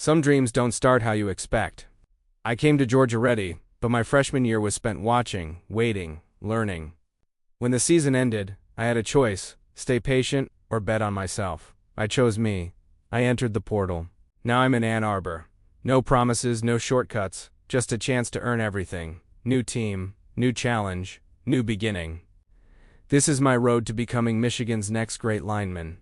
Some dreams don't start how you expect. I came to Georgia ready, but my freshman year was spent watching, waiting, learning. When the season ended, I had a choice: stay patient or bet on myself. I chose me. I entered the portal. Now I'm in Ann Arbor. No promises, no shortcuts, just a chance to earn everything. New team, new challenge, new beginning. This is my road to becoming Michigan's next great lineman.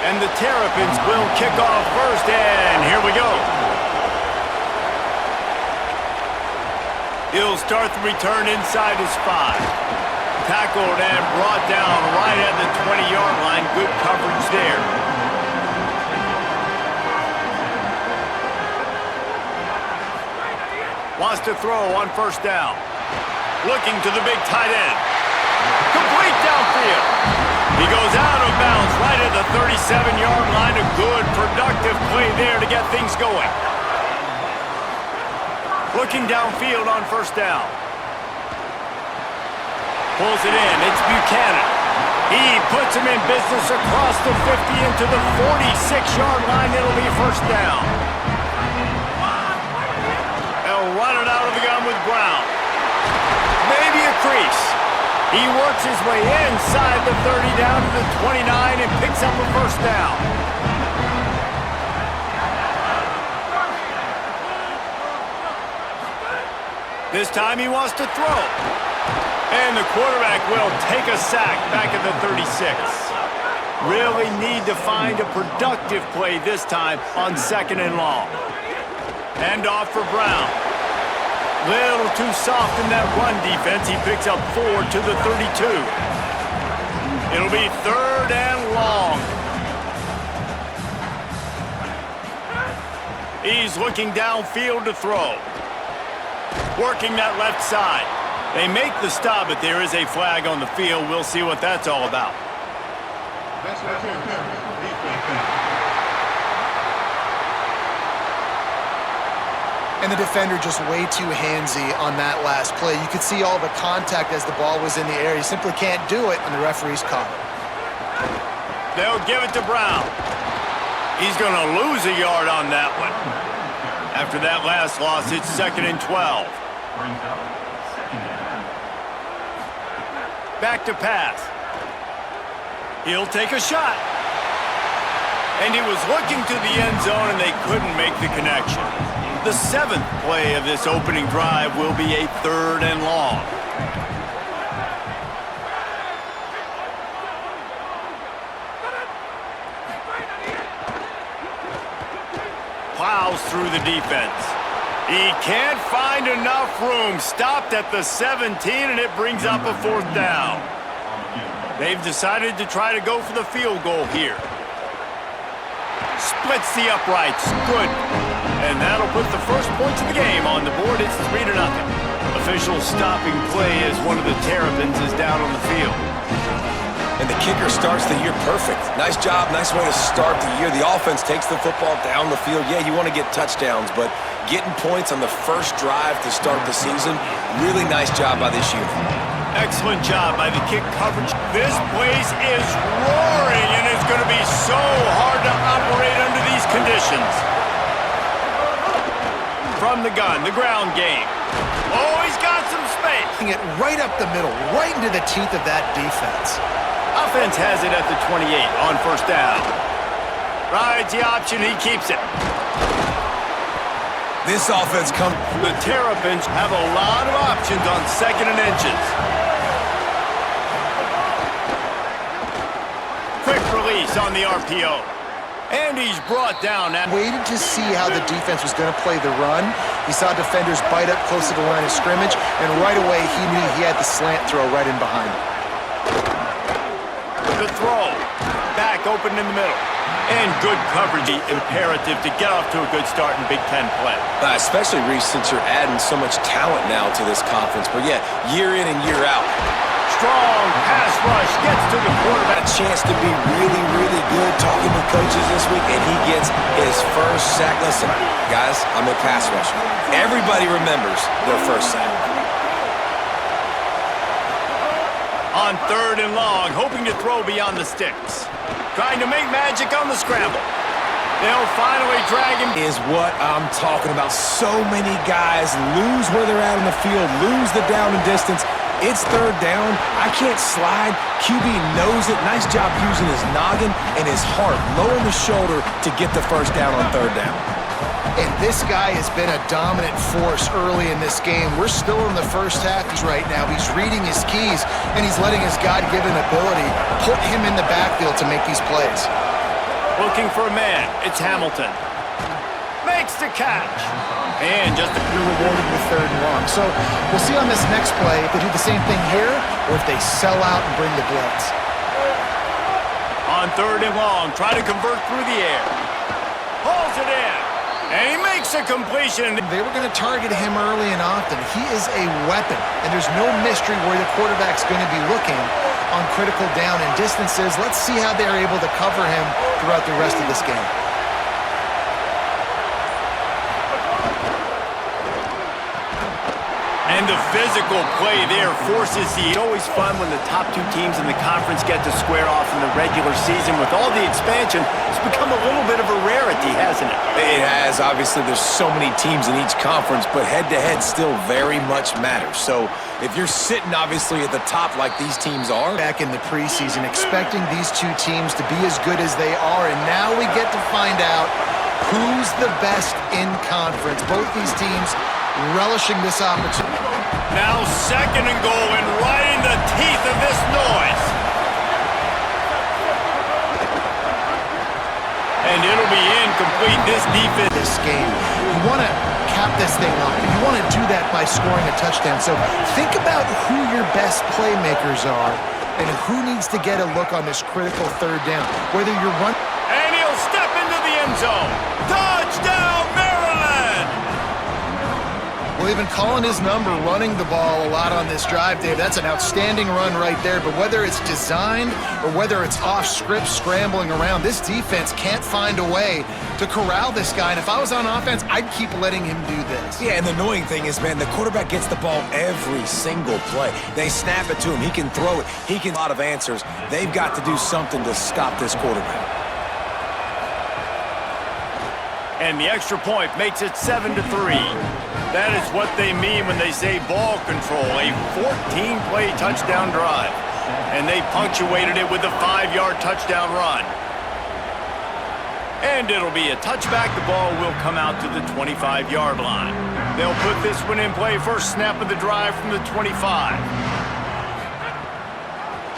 And the Terrapins will kick off first, and here we go. He'll start the return inside his 5. Tackled and brought down right at the 20-yard line. Good coverage there. Wants to throw on first down. Looking to the big tight end. Complete downfield. He goes out of bounds right at the 37-yard line. A good, productive play there to get things going. Looking downfield on first down. Pulls it in. It's Buchanan. He puts him in business across the 50 into the 46-yard line. It'll be first down. They'll run it out of the gun with Brown. Maybe a crease. He works his way inside the 30 down to the 29 and picks up a first down. This time he wants to throw. And the quarterback will take a sack back at the 36. Really need to find a productive play this time on 2nd and long. Hand off for Brown. Little too soft in that run defense. He picks up 4 to the 32. It'll be 3rd and long. He's looking downfield to throw. Working that left side. They make the stop, but there is a flag on the field. We'll see what that's all about. And the defender just way too handsy on that last play. You could see all the contact as the ball was in the air. He simply can't do it, and the referee's caught it. They'll give it to Brown. He's going to lose a yard on that one. After that last loss, it's 2nd and 12. Back to pass. He'll take a shot. And he was looking to the end zone, and they couldn't make the connection. The 7th play of this opening drive will be a 3rd and long. Plows through the defense. He can't find enough room. Stopped at the 17, and it brings up a 4th down. They've decided to try to go for the field goal here. Splits the uprights. Good. And that'll put the first points of the game on the board. It's 3-0. Official stopping play as one of the Terrapins is down on the field. And the kicker starts the year perfect. Nice job, nice way to start the year. The offense takes the football down the field. Yeah, you want to get touchdowns, but getting points on the first drive to start the season, really nice job by this unit. Excellent job by the kick coverage. This place is roaring, and it's going to be so hard to operate under these conditions. from the gun, the ground game. Oh, he's got some space. It right up the middle, right into the teeth of that defense. Offense has it at the 28 on first down. Rides the option, he keeps it. This offense comes. The Terrapins have a lot of options on 2nd and inches. Quick release on the RPO. And he's brought down. Waited to see how the defense was going to play the run. He saw defenders bite up close to the line of scrimmage, and right away he knew he had the slant throw right in behind him. The throw. Back open in the middle. And good coverage, imperative to get off to a good start in Big Ten play. Especially, Reese, since you're adding so much talent now to this conference. But yeah, year in and year out. Strong pass rush gets to the quarterback. A chance to be really, really good talking with coaches this week, and he gets his first sack. Listen, guys, I'm a pass rusher. Everybody remembers their first sack. On 3rd and long, hoping to throw beyond the sticks. Trying to make magic on the scramble. They'll finally drag him. Is what I'm talking about. So many guys lose where they're at in the field, lose the down and distance. It's 3rd down. I can't slide. QB knows it. Nice job using his noggin and his heart, lowering the shoulder to get the first down on 3rd down. And this guy has been a dominant force early in this game. We're still in the first half right now. He's reading his keys, and he's letting his God-given ability put him in the backfield to make these plays. Looking for a man. It's Hamilton. Makes the catch. And just You're rewarded with 3rd and long. So we'll see on this next play if they do the same thing here or if they sell out and bring the blitz. On 3rd and long, try to convert through the air. Pulls it in. And he makes a completion. They were going to target him early and often. He is a weapon, and there's no mystery where the quarterback's going to be looking on critical down and distances. Let's see how they're able to cover him throughout the rest of this game. And the physical play there forces the... It's always fun when the top 2 teams in the conference get to square off in the regular season. With all the expansion, it's become a little bit of a rarity, hasn't it? It has. Obviously, there's so many teams in each conference, but head-to-head still very much matters. So if you're sitting, obviously, at the top like these teams are... Back in the preseason, expecting these 2 teams to be as good as they are, and now we get to find out who's the best in conference. Both these teams relishing this opportunity. Now 2nd and goal, and right in the teeth of this noise. And it'll be incomplete. This defense. This game, you want to cap this thing off. You want to do that by scoring a touchdown. So think about who your best playmakers are and who needs to get a look on this critical 3rd down. Whether you're running. And he'll step into the end zone. Touchdown, Maryland! Well, they've been calling his number, running the ball a lot on this drive, Dave. That's an outstanding run right there. But whether it's designed or whether it's off script, scrambling around, this defense can't find a way to corral this guy. And if I was on offense, I'd keep letting him do this. Yeah, and the annoying thing is, man, the quarterback gets the ball every single play. They snap it to him. He can throw it. He can a lot of answers. They've got to do something to stop this quarterback. And the extra point makes it 7-3. That is what they mean when they say ball control, a 14-play touchdown drive. And they punctuated it with a 5-yard touchdown run. And it'll be a touchback. The ball will come out to the 25-yard line. They'll put this one in play, first snap of the drive from the 25.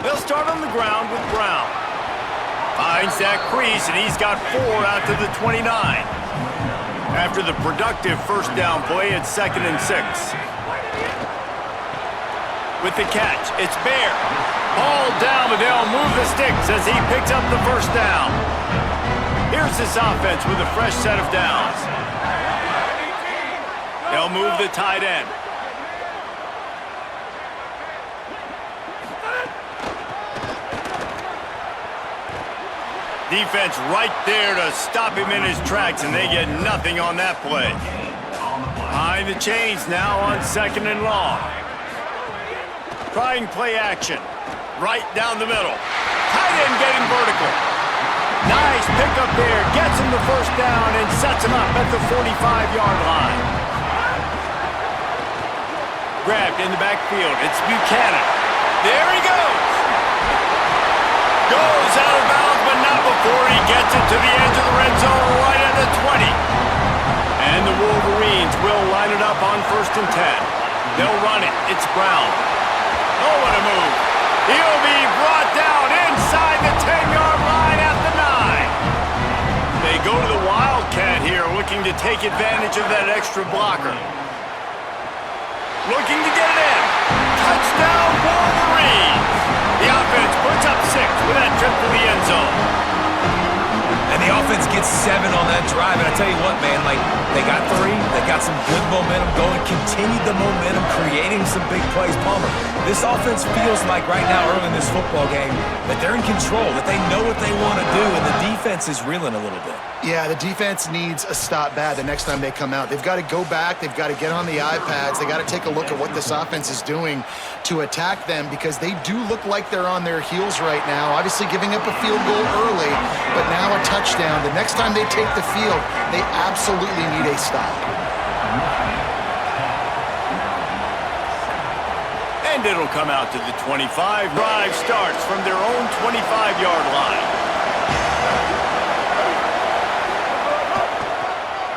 They'll start on the ground with Brown. Finds that crease, and he's got 4 out to the 29. After the productive first down play, it's 2nd and 6. With the catch, it's Bear. Ball down, but they'll move the sticks as he picks up the first down. Here's this offense with a fresh set of downs. They'll move the tight end. Defense right there to stop him in his tracks, and they get nothing on that play. Behind the chains now on 2nd and long. Trying play action. Right down the middle. Tight end getting vertical. Nice pickup there. Gets him the first down and sets him up at the 45-yard line. grabbed in the backfield. It's Buchanan. There he goes. Goes out of bounds, but not before he gets it to the edge of the red zone right at the 20. And the Wolverines will line it up on 1st and 10. They'll run it. It's Brown. Oh, what a move. He'll be brought down inside the 10-yard line at the 9. They go to the Wildcat here, looking to take advantage of that extra blocker. Looking to get it in. Touchdown, Wolverines. The offense puts up 6 with that trip to the end zone. And the offense gets 7 on that drive. And I tell you what, man, like, they got 3. They got some good momentum going, continued the momentum, creating some big plays. Palmer, this offense feels like right now, early in this football game, that they're in control, that they know what they want to do, and the defense is reeling a little bit. Yeah, the defense needs a stop bad the next time they come out. They've got to go back. They've got to get on the iPads. They got to take a look at what this offense is doing to attack them, because they do look like they're on their heels right now. Obviously giving up a field goal early, but now a touchdown. The next time they take the field, they absolutely need a stop. And it'll come out to the 25. Drive starts from their own 25-yard line.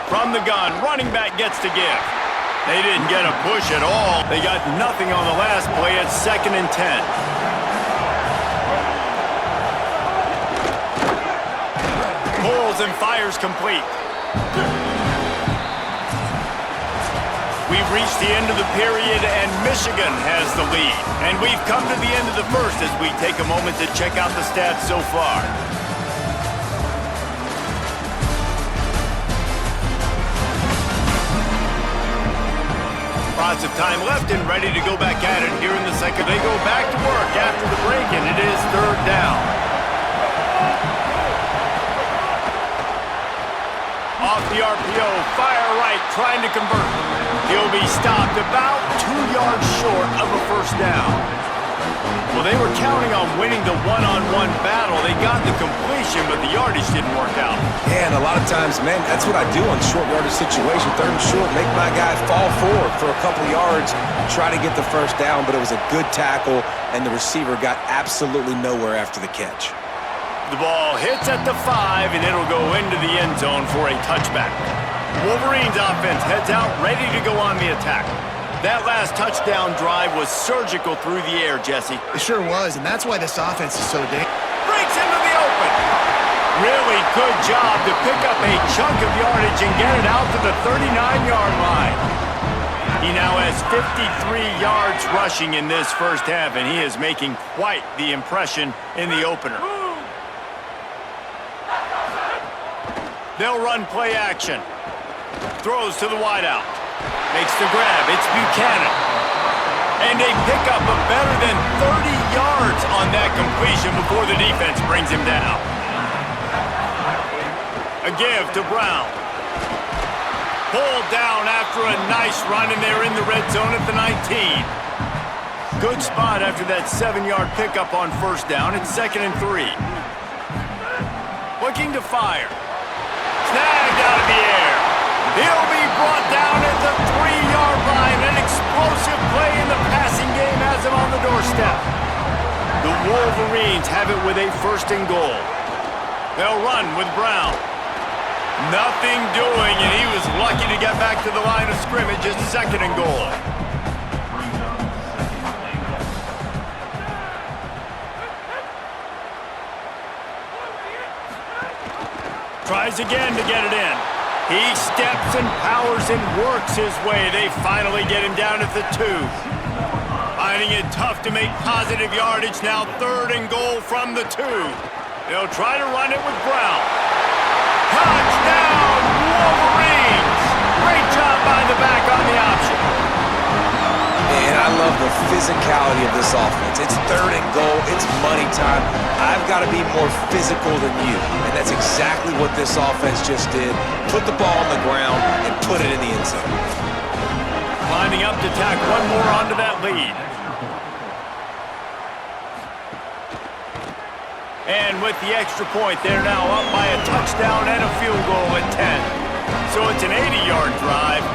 From the gun, running back gets to give. They didn't get a push at all. They got nothing on the last play. It's 2nd and 10. Pulls and fires complete. We've reached the end of the period, and Michigan has the lead. And we've come to the end of the first as we take a moment to check out the stats so far. Lots of time left and ready to go back at it here in the second. They go back to work after the break, and it is 3rd down. Off the RPO, fire right, trying to convert. He'll be stopped about 2 yards short of a 1st down. Well, they were counting on winning the one-on-one battle. They got the completion, but the yardage didn't work out. Yeah, and a lot of times, man, that's what I do on short yardage situation. 3rd and short, make my guy fall forward for a couple yards, try to get the 1st down, but it was a good tackle, and the receiver got absolutely nowhere after the catch. The ball hits at the 5, and it'll go into the end zone for a touchback. Wolverines offense heads out, ready to go on the attack. That last touchdown drive was surgical through the air, Jesse. It sure was, and that's why this offense is so dangerous. Breaks into the open. Really good job to pick up a chunk of yardage and get it out to the 39-yard line. He now has 53 yards rushing in this first half, and he is making quite the impression in the opener. They'll run play action. Throws to the wideout. Makes the grab. It's Buchanan. And a pickup of better than 30 yards on that completion before the defense brings him down. A give to Brown. Pulled down after a nice run, and they're in the red zone at the 19. Good spot after that 7-yard pickup on 1st down. It's 2nd and 3. Looking to fire. Snagged out of the air. He'll be brought down at the 3-yard line. An explosive play in the passing game has him on the doorstep. The Wolverines have it with a 1st and goal. They'll run with Brown. Nothing doing, and he was lucky to get back to the line of scrimmage. It's 2nd and goal. Tries again to get it in. He steps and powers and works his way. They finally get him down at the 2. Finding it tough to make positive yardage. Now 3rd and goal from the 2. They'll try to run it with Brown. Touchdown, Wolverines! Great job by the back on the option. And I love the physicality of this offense. It's 3rd and goal. It's money time. I've got to be more physical than you. And that's exactly what this offense just did. Put the ball on the ground and put it in the end zone. Lining up to tack one more onto that lead. And with the extra point, they're now up by a touchdown and a field goal at 10. So it's an 80-yard drive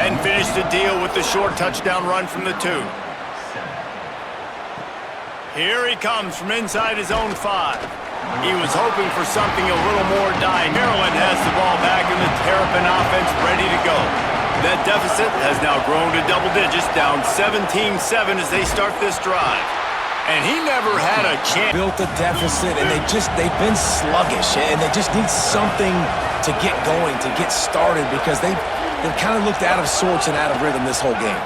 and finish the deal with the short touchdown run from the 2. Here he comes from inside his own 5. He was hoping for something a little more dynamic. Maryland has the ball back and the Terrapin offense ready to go. That deficit has now grown to double digits, down 17-7 as they start this drive. And he never had a chance. Built a deficit, and they've been sluggish, and they just need something to get going, to get started, because they've kind of looked out of sorts and out of rhythm this whole game.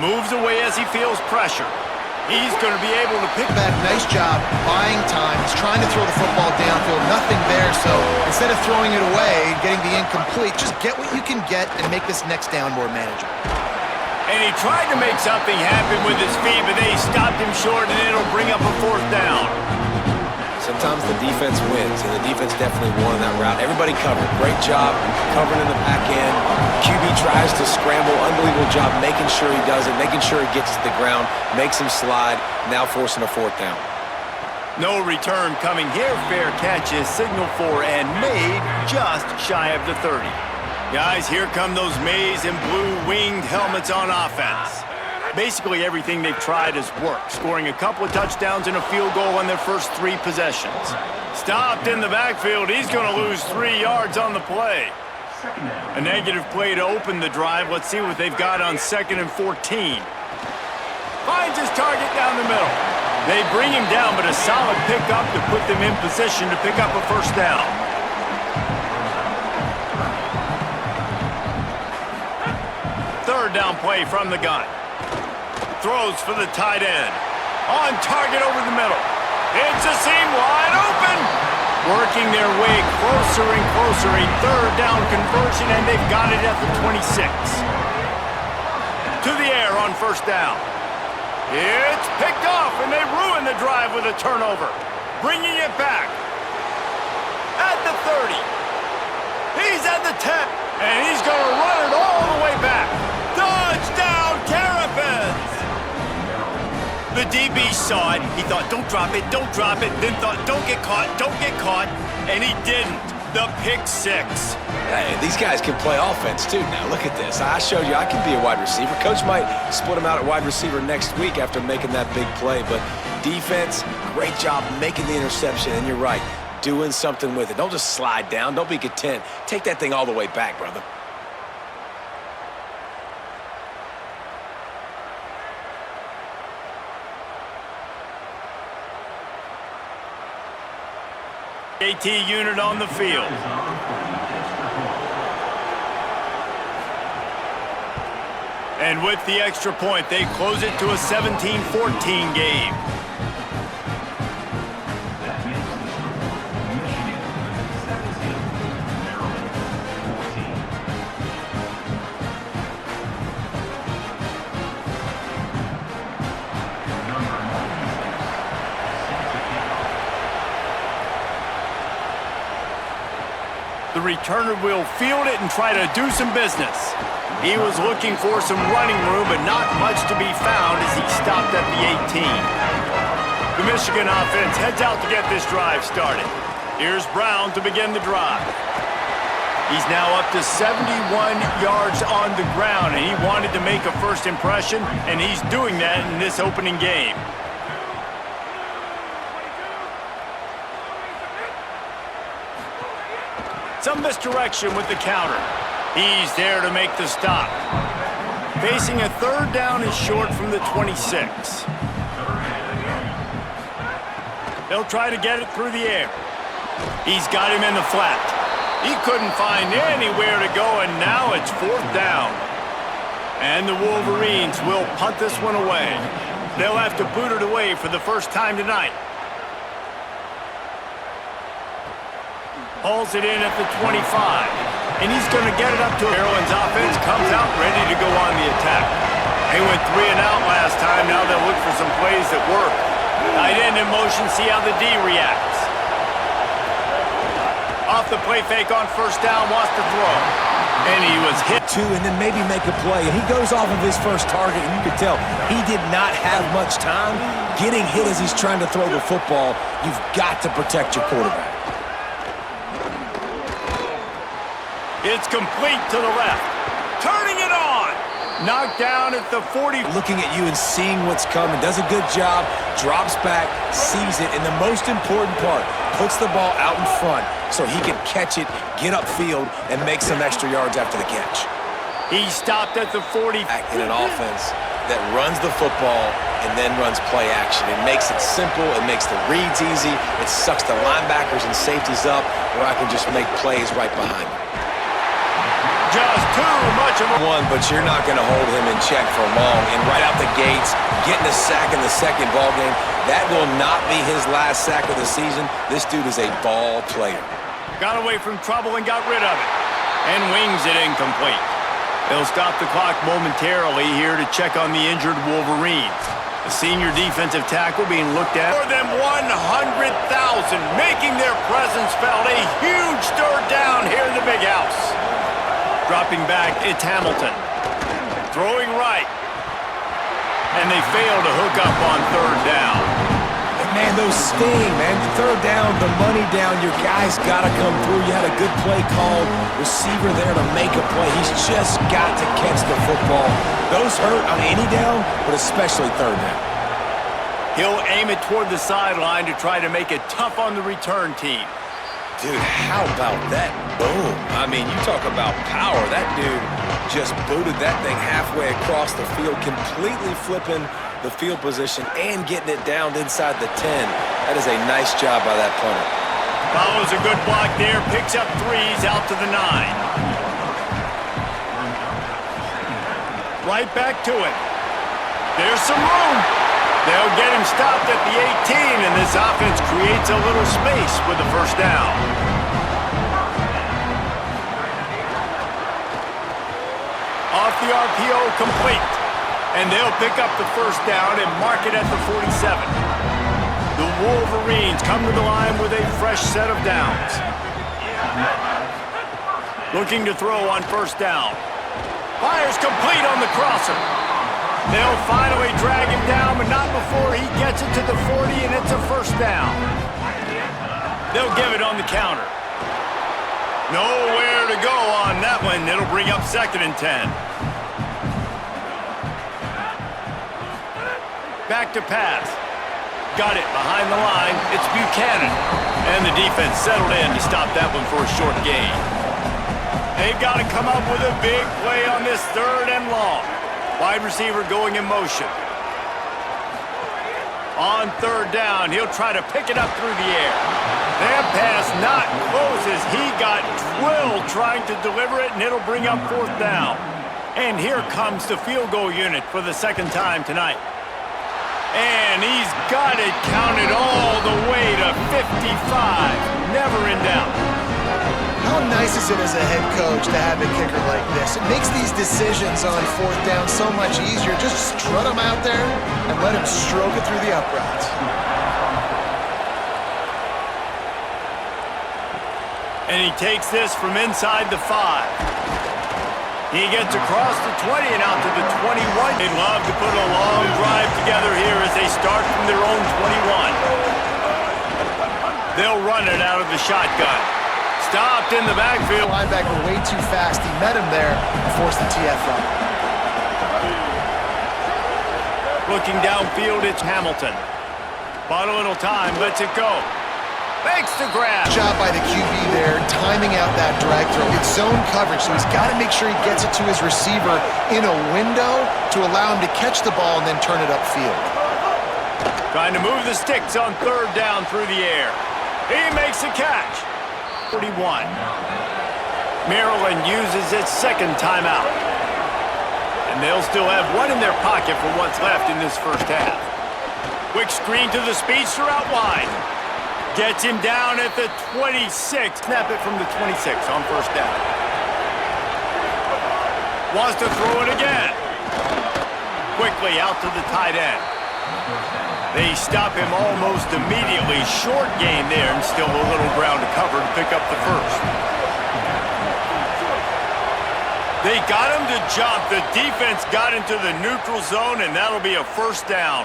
Moves away as he feels pressure. He's going to be able to pick back. Nice job buying time. He's trying to throw the football downfield. Nothing there, so instead of throwing it away and getting the incomplete, just get what you can get and make this next down more manageable. And he tried to make something happen with his feet, but they stopped him short, and it'll bring up a 4th down. Sometimes the defense wins, and the defense definitely won that route. Everybody covered. Great job covering in the back end. QB tries to scramble. Unbelievable job making sure he does it, making sure he gets to the ground, makes him slide, now forcing a 4th down. No return coming here. Fair catch is signaled for and made just shy of the 30. Guys, here come those maize and blue winged helmets on offense. Basically everything they've tried has worked, scoring a couple of touchdowns and a field goal on their first 3 possessions. Stopped in the backfield. He's going to lose 3 yards on the play. A negative play to open the drive. Let's see what they've got on 2nd and 14. Finds his target down the middle. They bring him down, but a solid pickup to put them in position to pick up a 1st down. Third down play from the gun. Throws for the tight end. On target over the middle. It's a seam wide open. Working their way closer and closer. A 3rd down conversion, and they've got it at the 26. To the air on 1st down. It's picked off, and they ruin the drive with a turnover. Bringing it back. At the 30. He's at the 10. And he's going to run it all the way back. Touchdown, Terrapins! The DB saw it. He thought, don't drop it, then thought, don't get caught, and he didn't. The pick 6. Hey, these guys can play offense too now. Look at this. I showed you I can be a wide receiver. Coach might split him out at wide receiver next week after making that big play, but defense, great job making the interception, and you're right, doing something with it. Don't just slide down. Don't be content. Take that thing all the way back, brother. AT unit on the field. And with the extra point, they close it to a 17-14 game. The returner will field it and try to do some business. He was looking for some running room, but not much to be found as he stopped at the 18. The Michigan offense heads out to get this drive started. Here's Brown to begin the drive. He's now up to 71 yards on the ground, and he wanted to make a first impression, and he's doing that in this opening game. Some misdirection with the counter. He's there to make the stop. Facing a 3rd down and short from the 26. They'll try to get it through the air. He's got him in the flat. He couldn't find anywhere to go, and now it's 4th down. And the Wolverines will punt this one away. They'll have to boot it away for the first time tonight. Hauls it in at the 25, and he's going to get it up to Maryland's offense, comes out ready to go on the attack. They went 3 and out last time, now they'll look for some plays that work. Tight end in motion, see how the D reacts. Off the play fake on 1st down, wants to throw. And he was hit. 2 and then maybe make a play, and he goes off of his first target, and you can tell he did not have much time getting hit as he's trying to throw the football. You've got to protect your quarterback. It's complete to the left. turning it on. Knocked down at the 40. Looking at you and seeing what's coming. Does a good job, drops back, sees it, and the most important part, puts the ball out in front so he can catch it, get upfield, and make some extra yards after the catch. He stopped at the 40. In an offense that runs the football and then runs play action. It makes it simple. It makes the reads easy. It sucks the linebackers and safeties up where I can just make plays right behind them. Just too much of one, but you're not going to hold him in check for long. And right out the gates, getting a sack in the second ball game, that will not be his last sack of the season. This dude is a ball player. Got away from trouble and got rid of it. And wings it incomplete. They'll stop the clock momentarily here to check on the injured Wolverines. The senior defensive tackle being looked at. More than 100,000 making their presence felt. A huge third down here in the big house. Dropping back, it's Hamilton. Throwing right. And they fail to hook up on third down. Man, those sting, man. Third down, the money down. Your guy's got to come through. You had a good play called. Receiver there to make a play. He's just got to catch the football. Those hurt on any down, but especially third down. He'll aim it toward the sideline to try to make it tough on the return team. Dude, how about that boom? I mean, you talk about power. That dude just booted that thing halfway across the field, completely flipping the field position and getting it down inside the 10. That is a nice job by that punter. Follows a good block there, picks up threes out to the 9. Right back to it. There's some room. They'll get him stopped at the 18, and this offense creates a little space with the first down. Off the RPO, complete. And they'll pick up the first down and mark it at the 47. The Wolverines come to the line with a fresh set of downs. Looking to throw on first down. Fires complete on the crosser. They'll finally drag him down, but not before he gets it to the 40, and it's a first down. They'll give it on the counter. Nowhere to go on that one. It'll bring up 2nd and 10. Back to pass. Got it behind the line. It's Buchanan. And the defense settled in to stop that one for a short gain. They've got to come up with a big play on this 3rd and long. Wide receiver going in motion. On 3rd down, he'll try to pick it up through the air. That pass not close as he got drilled trying to deliver it, and it'll bring up 4th down. And here comes the field goal unit for the 2nd time tonight. And he's got it counted all the way to 55. Never in doubt. How nice is it as a head coach to have a kicker like this? It makes these decisions on 4th down so much easier. Just strut him out there and let him stroke it through the uprights. And he takes this from inside the 5. He gets across the 20 and out to the 21. They'd love to put a long drive together here as they start from their own 21. They'll run it out of the shotgun. Stopped in the backfield. Linebacker way too fast. He met him there and forced the TFL. Looking downfield, it's Hamilton. Bought a little time, lets it go. Makes the grab. Job by the QB there, timing out that drag throw. It's zone coverage, so he's got to make sure he gets it to his receiver in a window to allow him to catch the ball and then turn it upfield. Trying to move the sticks on 3rd down through the air. He makes a catch. 41. Maryland uses its 2nd timeout. And they'll still have one in their pocket for what's left in this first half. Quick screen to the speedster out wide. Gets him down at the 26. Snap it from the 26 on first down. Wants to throw it again. Quickly out to the tight end. They stop him almost immediately. Short gain there and still a little ground to cover to pick up the first. They got him to jump. The defense got into the neutral zone, and that'll be a first down.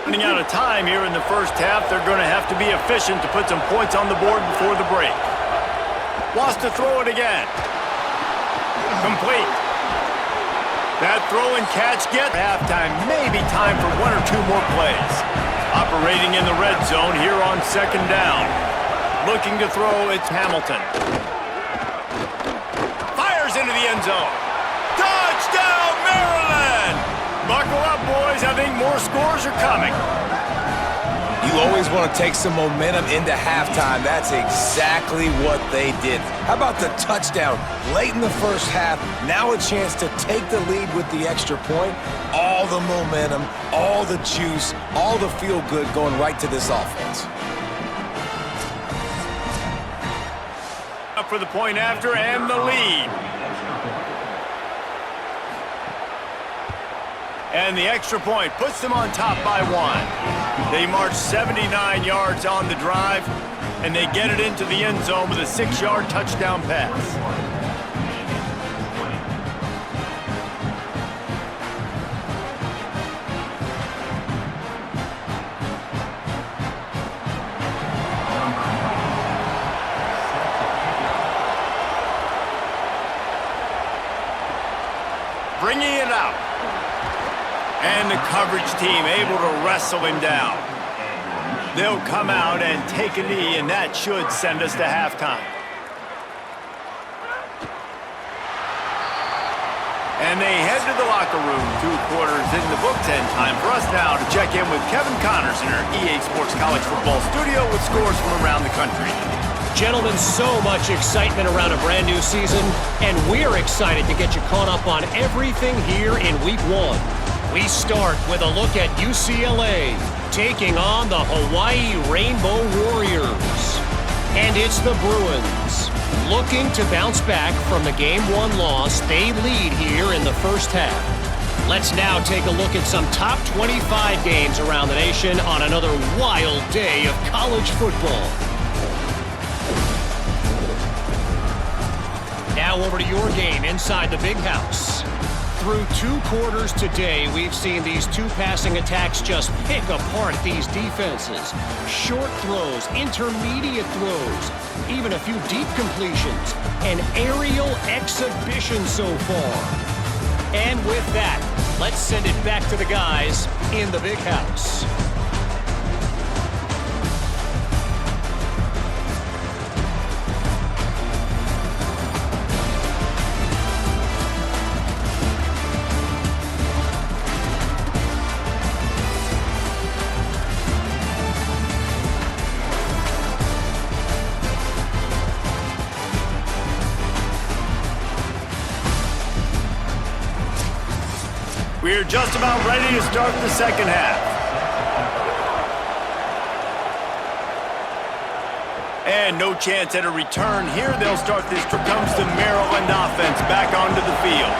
Running out of time here in the first half, they're going to have to be efficient to put some points on the board before the break. Wants to throw it again. Complete. That throw and catch get halftime. Maybe time for one or two more plays. Operating in the red zone here on second down. Looking to throw, it's Hamilton. Fires into the end zone. Touchdown, Maryland! Buckle up, boys. I think more scores are coming. You always want to take some momentum into halftime. That's exactly what they did. How about the touchdown late in the first half? Now a chance to take the lead with the extra point. All the momentum, all the juice, all the feel-good going right to this offense. Up for the point after and the lead. And the extra point puts them on top by 1. They march 79 yards on the drive, and they get it into the end zone with a 6-yard touchdown pass. Bringing it out. And the coverage team able to wrestle him down. They'll come out and take a knee, and that should send us to halftime. And they head to the locker room. 2 quarters in the books, and time for us now to check in with Kevin Connors in our EA Sports College Football studio with scores from around the country. Gentlemen, so much excitement around a brand new season, and we're excited to get you caught up on everything here in Week 1. We start with a look at UCLA taking on the Hawaii Rainbow Warriors. And it's the Bruins looking to bounce back from the Game 1 loss. They lead here in the first half. Let's now take a look at some top 25 games around the nation on another wild day of college football. Now over to your game inside the Big House. Through 2 quarters today, we've seen these 2 passing attacks just pick apart these defenses. Short throws, intermediate throws, even a few deep completions. An aerial exhibition so far. And with that, let's send it back to the guys in the Big House. We're just about ready to start the second half. And no chance at a return here. They'll start this. Here comes the Maryland offense back onto the field.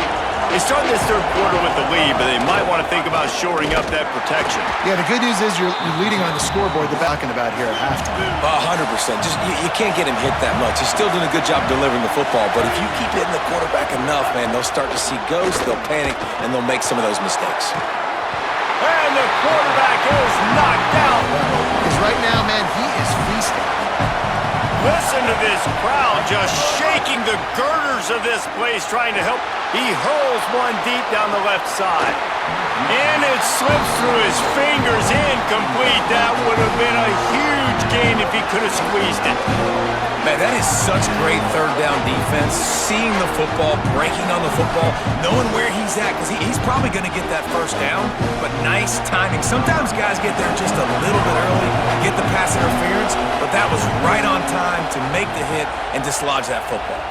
They start this third quarter with the lead, but they might want to think about shoring up that protection. Yeah, the good news is you're leading on the scoreboard. They're talking about here at halftime. 100%. Just you can't get him hit that much. He's still doing a good job delivering the football, but if you keep hitting the quarterback enough, man, they'll start to see ghosts, they'll panic, and they'll make some of those mistakes. And the quarterback is knocked down. Because right now, man, he is feasting. Listen to this crowd just shaking the girders of this place, trying to help. He hurls one deep down the left side. And it slips through his fingers, incomplete. That would have been a huge gain if he could have squeezed it. Man, that is such great third down defense. Seeing the football, breaking on the football, knowing where he's at, because he's probably going to get that first down, but nice timing. Sometimes guys get there just a little bit early, get the pass interference, but that was right on time to make the hit and dislodge that football.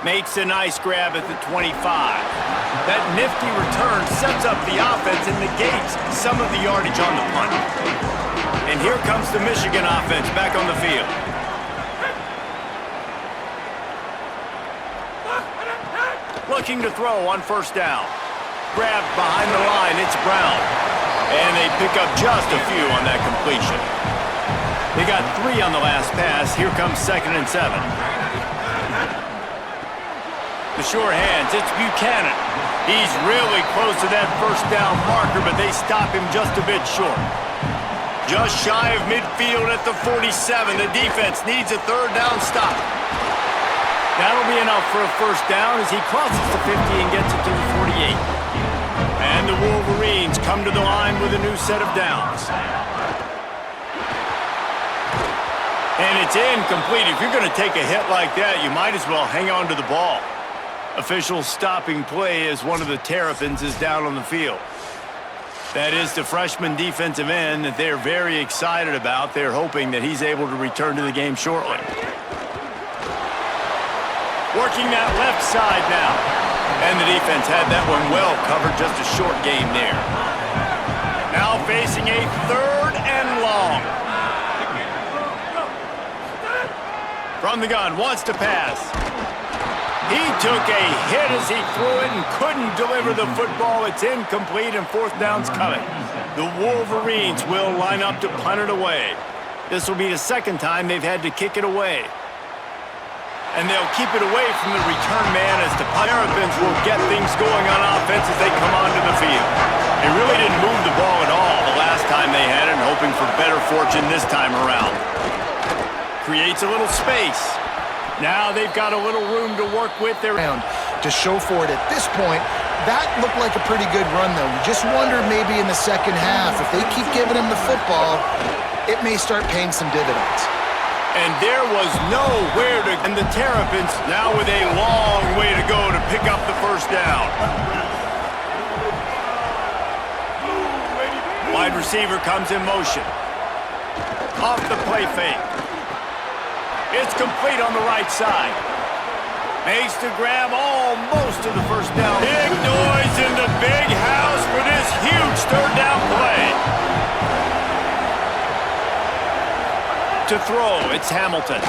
Makes a nice grab at the 25. That nifty return sets up the offense and negates some of the yardage on the punt. And here comes the Michigan offense back on the field. Looking to throw on first down. Grabbed behind the line, it's Brown. And they pick up just a few on that completion. They got 3 on the last pass. Here comes 2nd and 7. The short hands, it's Buchanan. He's really close to that first down marker, but they stop him just a bit short. Just shy of midfield at the 47. The defense needs a third down stop. That'll be enough for a first down as he crosses the 50 and gets it to the 48. And the Wolverines come to the line with a new set of downs. And it's incomplete. If you're going to take a hit like that, you might as well hang on to the ball. Officials stopping play as one of the Terrapins is down on the field. That is the freshman defensive end that they're very excited about. They're hoping that he's able to return to the game shortly. Working that left side now. And the defense had that one well covered, just a short game there. Now facing a third and long. From the gun, wants to pass. He took a hit as he threw it and couldn't deliver the football. It's incomplete and fourth down's coming. The Wolverines will line up to punt it away. This will be the second time they've had to kick it away. And they'll keep it away from the return man as the Terrapins will get things going on offense as they come onto the field. They really didn't move the ball at all the last time they had it, and hoping for better fortune this time around. Creates a little space. Now they've got a little room to work with their round to show for it. At this point, that looked like a pretty good run, though. You just wonder maybe in the second half, if they keep giving him the football, it may start paying some dividends. And there was nowhere to... And the Terrapins now with a long way to go to pick up the first down. Wide receiver comes in motion. Off the play fake. It's complete on the right side. Makes the grab almost to the first down. Big noise in the big house for this huge third down play. To throw, it's Hamilton.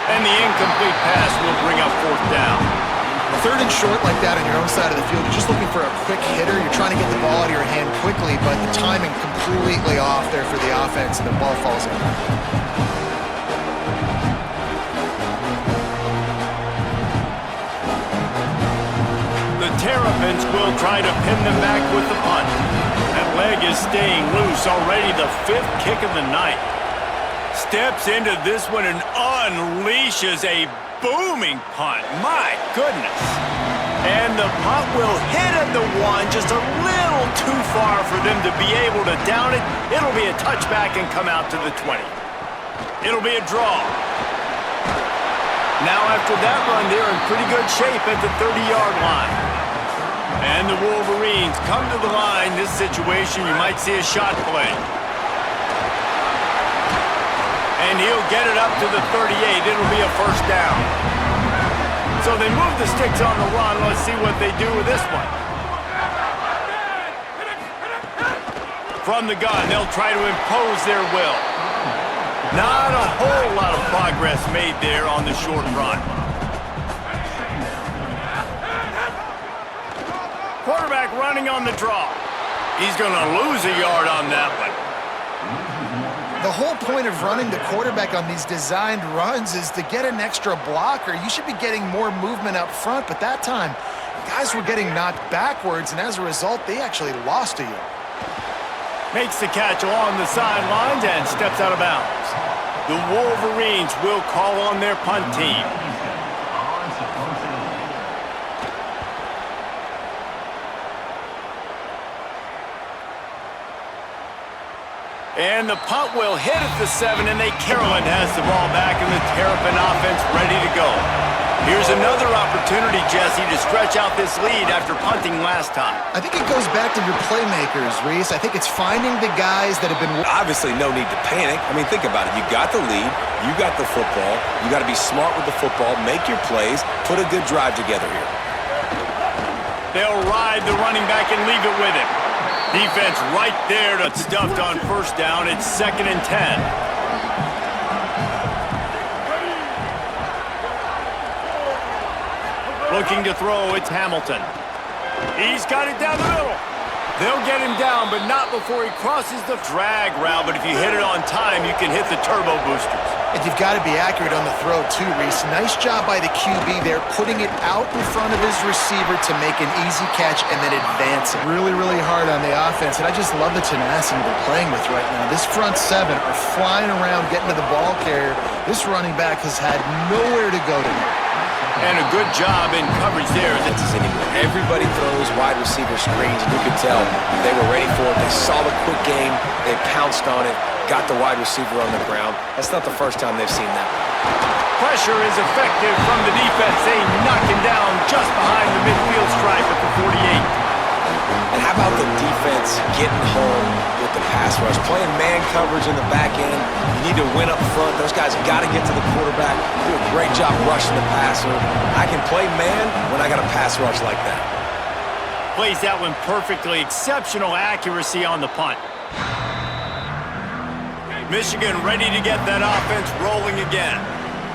And the incomplete pass will bring up fourth down. Third and short like that on your own side of the field, you're just looking for a quick hitter. You're trying to get the ball out of your hand quickly, but the timing completely off there for the offense, and the ball falls in. The Terrapins will try to pin them back with the punt. That leg is staying loose, already the fifth kick of the night. Steps into this one and unleashes a booming punt. My goodness. And the punt will hit at the one, just a little too far for them to be able to down it. It'll be a touchback and come out to the 20. It'll be a draw. Now after that run, they're in pretty good shape at the 30-yard line. And the Wolverines come to the line. This situation, you might see a shot play. And he'll get it up to the 38. It'll be a first down. So they move the sticks on the run. Let's see what they do with this one. From the gun, they'll try to impose their will. Not a whole lot of progress made there on the short run. Quarterback running on the draw. He's going to lose a yard on that one. The whole point of running the quarterback on these designed runs is to get an extra blocker. You should be getting more movement up front, but that time, guys were getting knocked backwards, and as a result, they actually lost a yard. Makes the catch along the sidelines and steps out of bounds. The Wolverines will call on their punt team. And the punt will hit at the 7, and Carolyn has the ball back, and the Terrapin offense ready to go. Here's another opportunity, Jesse, to stretch out this lead after punting last time. I think it goes back to your playmakers, Reese. I think it's finding the guys that have been... Obviously, no need to panic. I mean, think about it. You got the lead. You got the football. You got to be smart with the football. Make your plays. Put a good drive together here. They'll ride the running back and leave it with him. Defense right there to stuffed on first down. It's 2nd and 10. Looking to throw, it's Hamilton. He's got it down the middle. They'll get him down, but not before he crosses the drag route. But if you hit it on time, you can hit the turbo boosters. And you've got to be accurate on the throw, too, Reese. Nice job by the QB there, putting it out in front of his receiver to make an easy catch and then advance it. Really, really hard on the offense, and I just love the tenacity they're playing with right now. This front seven are flying around, getting to the ball carrier. This running back has had nowhere to go tonight. And a good job in coverage there. Everybody throws wide receiver screens, and you could tell they were ready for it. They saw the quick game. They pounced on it, got the wide receiver on the ground. That's not the first time they've seen that. Pressure is effective from the defense. They knock him down just behind the midfield stripe at the 48. And how about the defense getting home with the pass rush? Playing man coverage in the back end. You need to win up front. Those guys got to get to the quarterback. Do a great job rushing the passer. I can play man when I got a pass rush like that. Plays that one perfectly. Exceptional accuracy on the punt. Michigan ready to get that offense rolling again.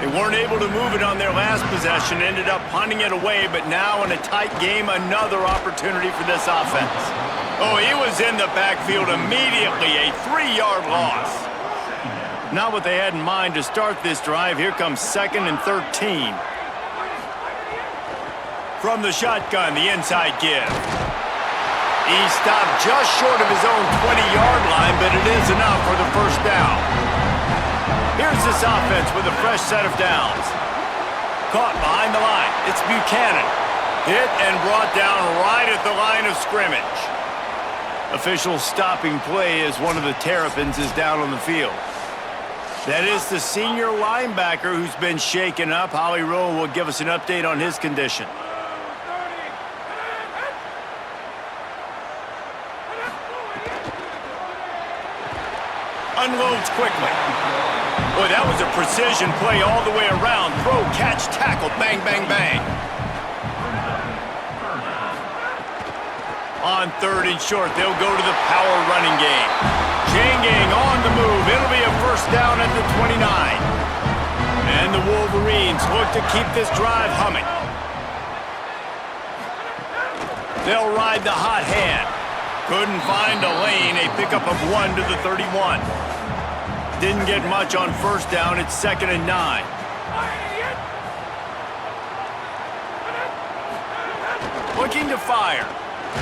They weren't able to move it on their last possession, ended up punting it away, but now in a tight game, another opportunity for this offense. Oh, he was in the backfield immediately, a 3-yard loss. Not what they had in mind to start this drive. Here comes 2nd and 13. From the shotgun, the inside give. He stopped just short of his own 20-yard line, but it is enough for the first down. Here's this offense with a fresh set of downs. Caught behind the line. It's Buchanan. Hit and brought down right at the line of scrimmage. Officials stopping play as one of the Terrapins is down on the field. That is the senior linebacker who's been shaken up. Holly Rowe will give us an update on his condition. Unloads quickly. Boy, that was a precision play all the way around. Throw, catch, tackle, bang, bang, bang. On 3rd and short, they'll go to the power running game. Chain gang on the move. It'll be a first down at the 29. And the Wolverines look to keep this drive humming. They'll ride the hot hand. Couldn't find a lane. A pickup of 1 to the 31. Didn't get much on first down. It's 2nd and 9. Looking to fire.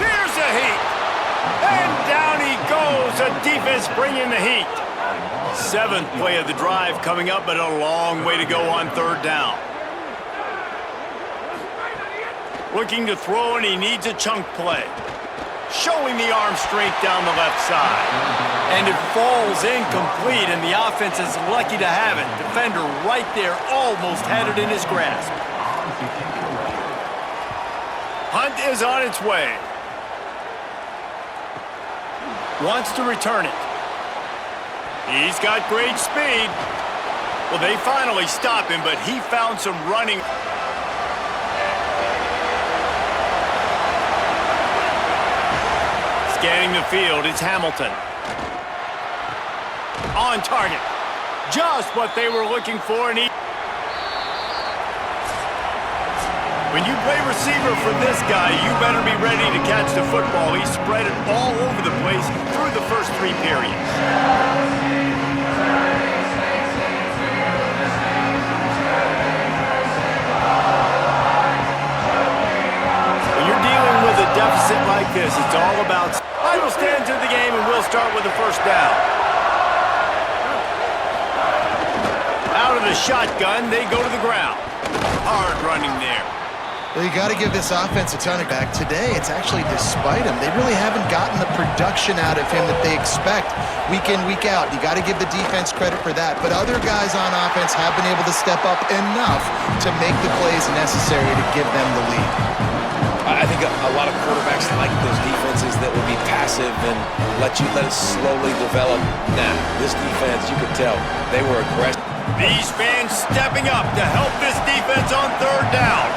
There's a heat. And down he goes. The defense bringing the heat. 7th play of the drive coming up, but a long way to go on 3rd down. Looking to throw, and he needs a chunk play. Showing the arm strength down the left side. And it falls incomplete, and the offense is lucky to have it. Defender right there almost had it in his grasp. Hunt is on its way. Wants to return it. He's got great speed. Well, they finally stop him, but he found some running. Scanning the field, it's Hamilton. On target. Just what they were looking for, and when you play receiver for this guy, you better be ready to catch the football. He spread it all over the place through the first 3 periods. When you're dealing with a deficit like this, it's all about... Final stand to the game, and we'll start with the first down. Out of the shotgun, they go to the ground. Hard running there. Well, you got to give this offense a ton of back. Today, it's actually despite him. They really haven't gotten the production out of him that they expect week in, week out. You got to give the defense credit for that. But other guys on offense have been able to step up enough to make the plays necessary to give them the lead. I think a lot of quarterbacks like those defenses that will be passive and let it slowly develop. Nah, this defense, you could tell, they were aggressive. These fans stepping up to help this defense on 3rd down.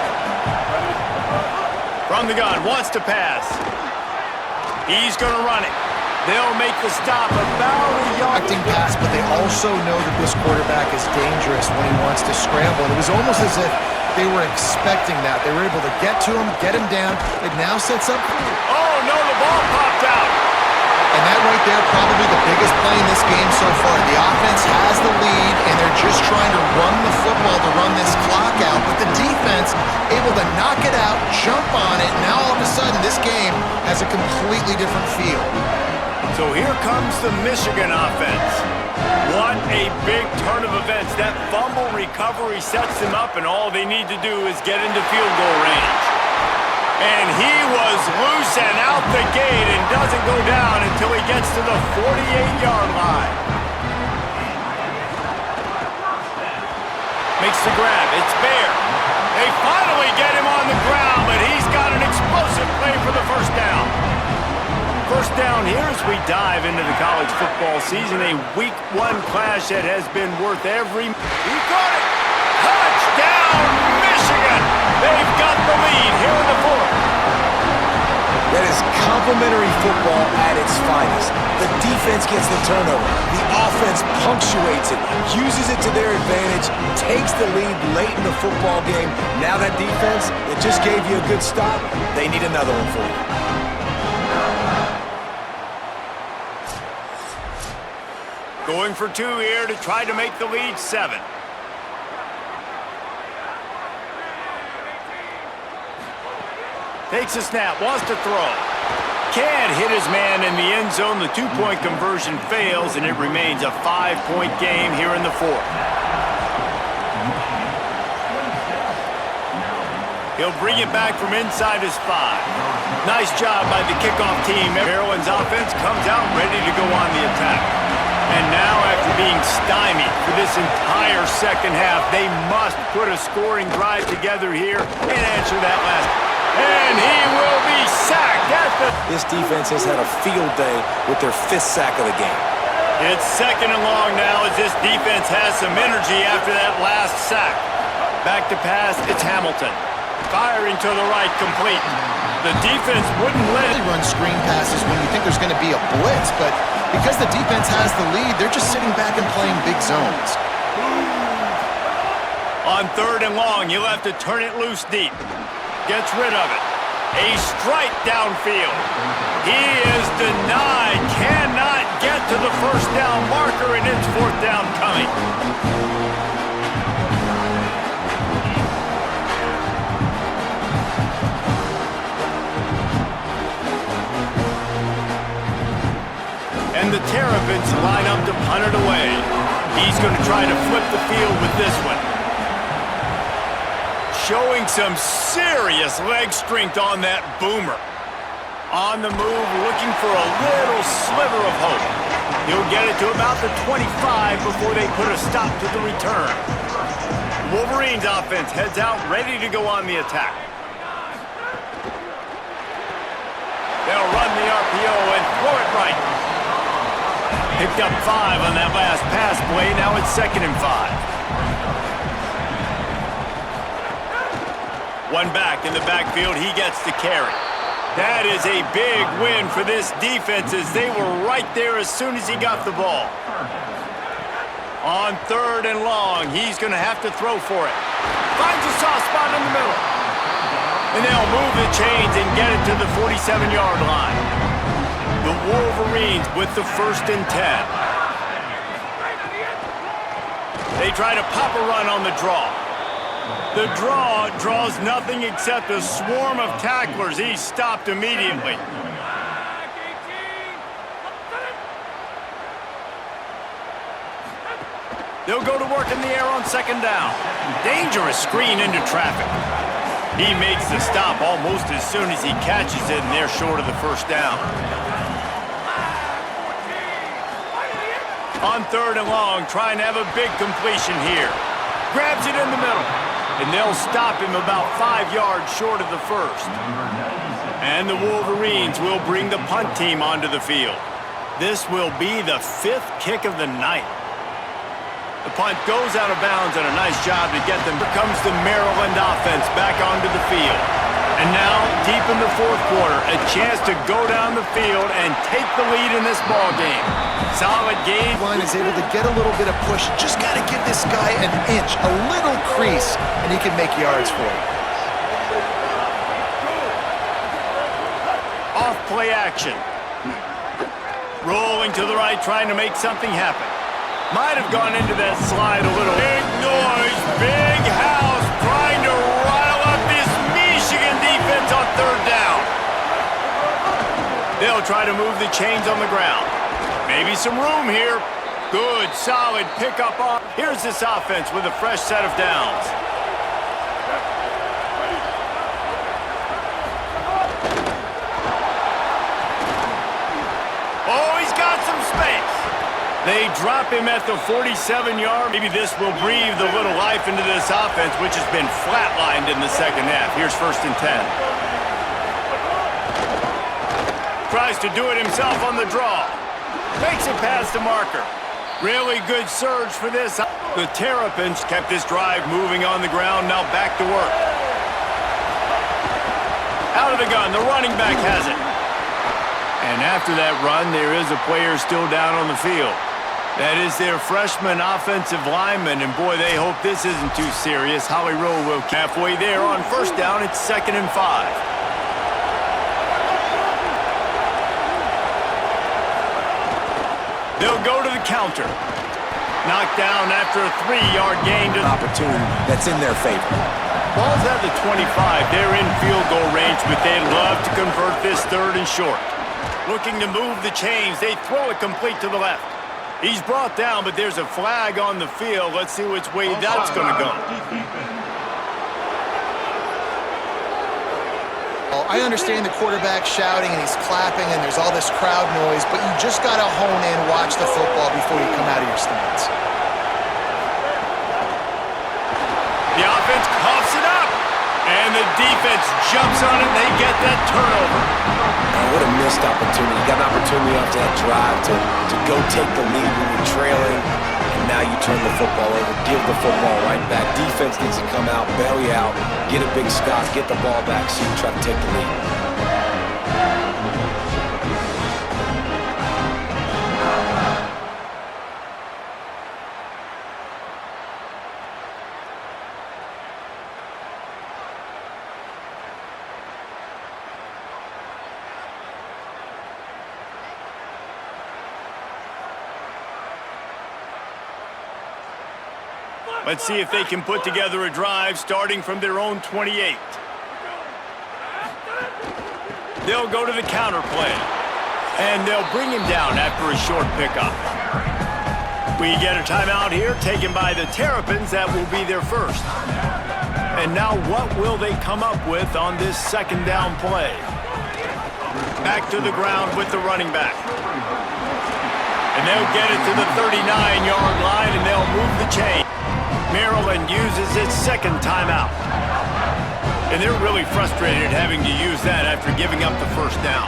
From the gun, wants to pass. He's going to run it. They'll make the stop about a yard. Pass, but they also know that this quarterback is dangerous when he wants to scramble. And it was almost as if they were expecting that. They were able to get to him, get him down. It now sets up. Oh, no, the ball popped there, probably the biggest play in this game so far. The offense has the lead, and they're just trying to run the football to run this clock out, but the defense able to knock it out, jump on it. Now all of a sudden, this game has a completely different feel. So here comes the Michigan offense. What a big turn of events. That fumble recovery sets them up, and all they need to do is get into field goal range. And he was loose and out the gate and doesn't go down until he gets to the 48-yard line. Makes the grab. It's Bear. They finally get him on the ground, but he's got an explosive play for the first down. First down here as we dive into the college football season. A Week 1 clash that has been worth every... He caught it! Touchdown, Michigan! They've got the lead here in the fourth. That is complimentary football at its finest. The defense gets the turnover. The offense punctuates it, uses it to their advantage, takes the lead late in the football game. Now that defense that just gave you a good stop, they need another one for you. Going for 2 here to try to make the lead 7. Takes a snap, wants to throw. Can't hit his man in the end zone. The 2-point conversion fails, and it remains a 5-point game here in the fourth. He'll bring it back from inside his 5. Nice job by the kickoff team. Maryland's offense comes out ready to go on the attack. And now, after being stymied for this entire second half, they must put a scoring drive together here and answer that last. And he will be sacked at the... This defense has had a field day with their 5th sack of the game. It's 2nd and long now as this defense has some energy after that last sack. Back to pass, it's Hamilton. Firing to the right, complete. The defense wouldn't let it run screen passes when you think there's going to be a blitz, but because the defense has the lead, they're just sitting back and playing big zones. On 3rd and long, you'll have to turn it loose deep. Gets rid of it. A strike downfield. He is denied. Cannot get to the first down marker, and it's 4th down coming. And the Terrapins line up to punt it away. He's going to try to flip the field with this one. Showing some serious leg strength on that boomer. On the move, looking for a little sliver of hope. He'll get it to about the 25 before they put a stop to the return. Wolverines offense heads out, ready to go on the attack. They'll run the RPO and throw it right. Picked up 5 on that last pass play. Now it's 2nd and 5. One back in the backfield, he gets the carry. That is a big win for this defense as they were right there as soon as he got the ball. On 3rd and long, he's going to have to throw for it. Finds a soft spot in the middle. And they'll move the chains and get it to the 47-yard line. The Wolverines with the 1st and 10. They try to pop a run on the draw. The draw draws nothing except a swarm of tacklers. He's stopped immediately. They'll go to work in the air on 2nd down. Dangerous screen into traffic. He makes the stop almost as soon as he catches it, and they're short of the 1st down. On 3rd and long, trying to have a big completion here. Grabs it in the middle. And they'll stop him about 5 yards short of the 1st. And the Wolverines will bring the punt team onto the field. This will be the 5th kick of the night. The punt goes out of bounds, and a nice job to get them. Here comes the Maryland offense back onto the field. And now, deep in the 4th quarter, a chance to go down the field and take the lead in this ball game. Solid game. Line is able to get a little bit of push. Just got to give this guy an inch, a little crease, and he can make yards for you. Off play action. Rolling to the right, trying to make something happen. Might have gone into that slide a little. Big noise, big house, trying to rile up this Michigan defense on third down. They'll try to move the chains on the ground. Maybe some room here. Good, solid pickup on. Here's this offense with a fresh set of downs. Oh, he's got some space. They drop him at the 47-yard. Maybe this will breathe a little life into this offense, which has been flatlined in the second half. Here's 1st and 10. Tries to do it himself on the draw. Makes it past the marker. Really good surge for this. The Terrapins kept this drive moving on the ground. Now back to work. Out of the gun. The running back has it. And after that run, there is a player still down on the field. That is their freshman offensive lineman. And boy, they hope this isn't too serious. Holly Rowe will halfway there on 1st down. It's 2nd and 5. They'll go to the counter. Knocked down after a 3-yard gain. To Opportunity that's in their favor. Ball's at the 25. They're in field goal range, but they'd love to convert this 3rd and short. Looking to move the chains. They throw it complete to the left. He's brought down, but there's a flag on the field. Let's see which way that's going to go. I understand the quarterback shouting and he's clapping and there's all this crowd noise, but you just got to hone in, watch the football before you come out of your stance. The offense coughs it up, and the defense jumps on it, and they get that turnover. Oh, what a missed opportunity. You got an opportunity after that drive to go take the lead when you're trailing, and now you turn the football over, give the football right back. Defense needs to come out, bail you out, get a big stop, get the ball back so you try to take the lead. Let's see if they can put together a drive starting from their own 28. They'll go to the counter play, and they'll bring him down after a short pickup. We get a timeout here taken by the Terrapins. That will be their first. And now what will they come up with on this 2nd down play? Back to the ground with the running back. And they'll get it to the 39-yard line, and they'll move the chain. Maryland uses its 2nd timeout. And they're really frustrated having to use that after giving up the 1st down.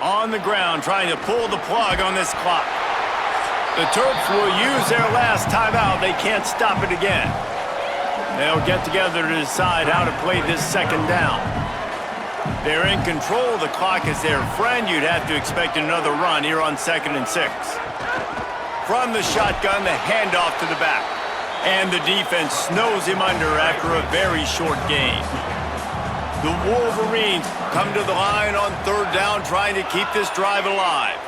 On the ground, trying to pull the plug on this clock. The Terps will use their last timeout. They can't stop it again. They'll get together to decide how to play this 2nd down. They're in control of the clock as their friend. You'd have to expect another run here on 2nd and 6. From the shotgun, the handoff to the back. And the defense snows him under after a very short gain. The Wolverines come to the line on 3rd down, trying to keep this drive alive.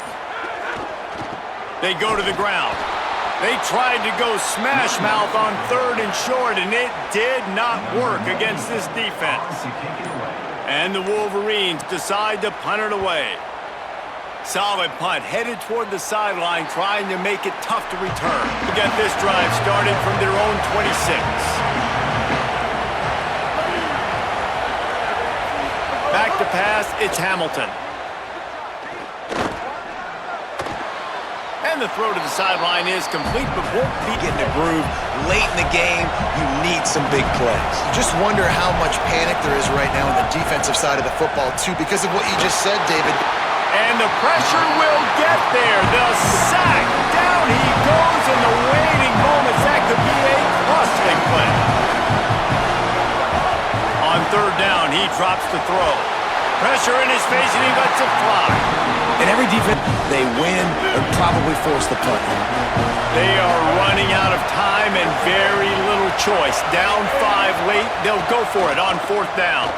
They go to the ground. They tried to go smash mouth on 3rd and short, and it did not work against this defense. And the Wolverines decide to punt it away. Solid punt, headed toward the sideline, trying to make it tough to return. To get this drive started from their own 26. Back to pass, it's Hamilton. And the throw to the sideline is complete, but won't be getting a groove. Late in the game, you need some big plays. You just wonder how much panic there is right now on the defensive side of the football, too, because of what you just said, David. And the pressure will get there. The sack. Down he goes in the waiting moments. That could be a costly play. On 3rd down, he drops the throw. Pressure in his face, and he lets it fly. And every defense, they win and probably force the punt. They are running out of time and very little choice. Down 5 late, they'll go for it on 4th down.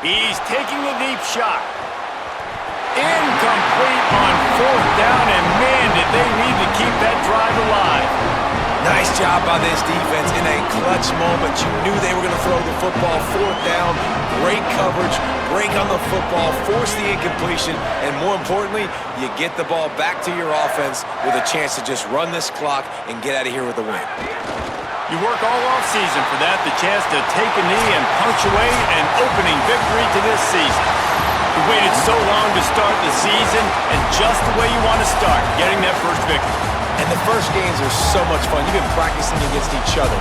He's taking a deep shot. Incomplete on fourth down, and man, did they need to keep that drive alive. Nice job by this defense in a clutch moment. You knew they were going to throw the football. Fourth down, great coverage, break on the football, force the incompletion, and more importantly, you get the ball back to your offense with a chance to just run this clock and get out of here with a win. You work all offseason for that, the chance to take a knee and punctuate an opening victory to this season. You waited so long to start the season, and just the way you want to start, getting that first victory. And the first games are so much fun. You've been practicing against each other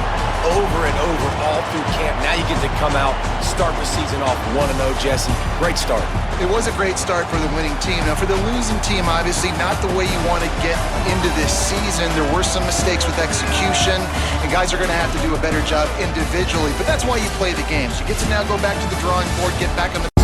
over and over all through camp. Now you get to come out, start the season off 1-0, Jesse. Great start. It was a great start for the winning team. Now, for the losing team, obviously not the way you want to get into this season. There were some mistakes with execution, and guys are going to have to do a better job individually. But that's why you play the games. You get to now go back to the drawing board, get back on the